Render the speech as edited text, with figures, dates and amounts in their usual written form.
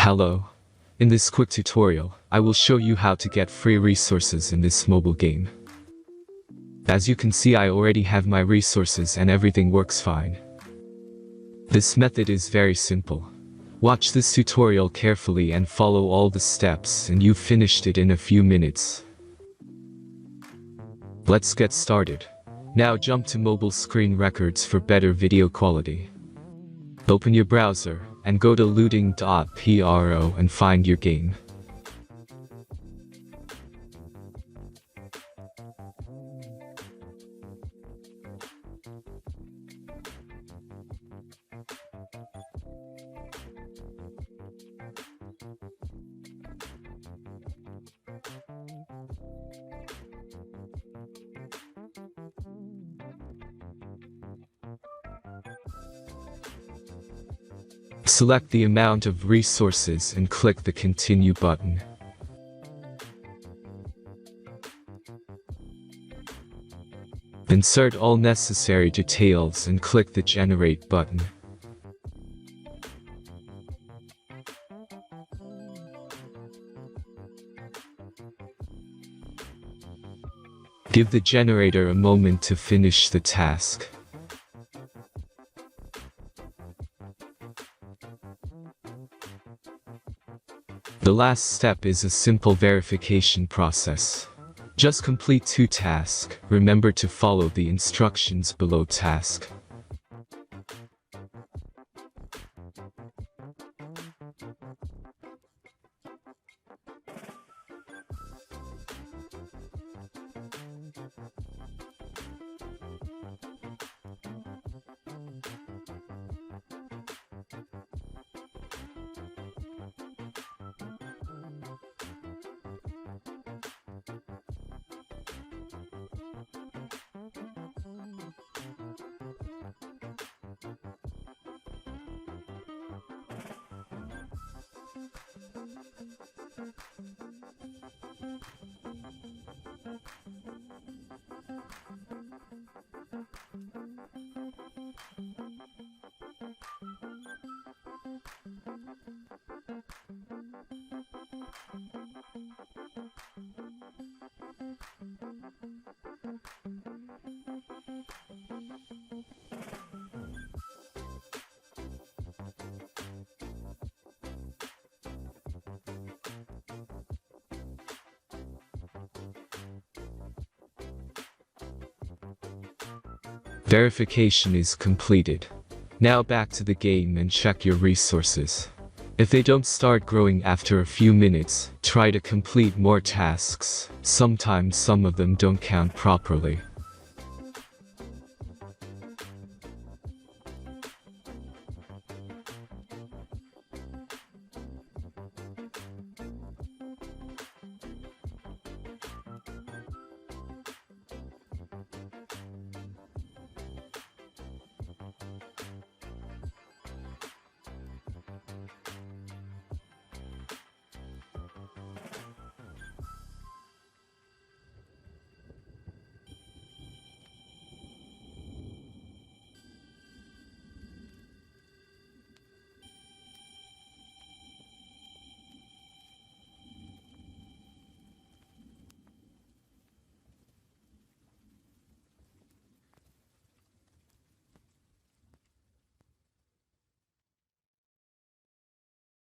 Hello. In this quick tutorial, I will show you how to get free resources in this mobile game. As you can see, I already have my resources and everything works fine. This method is very simple. Watch this tutorial carefully and follow all the steps and you've finished it in a few minutes. Let's get started. Now jump to mobile screen records for better video quality. Open your browser and go to looting.pro and find your game. Select the amount of resources and click the Continue button. Insert all necessary details and click the Generate button. Give the generator a moment to finish the task. The last step is a simple verification process. Just complete 2 tasks. Remember to follow the instructions below task. Verification is completed. Now back to the game and check your resources. If they don't start growing after a few minutes, try to complete more tasks. Sometimes some of them don't count properly.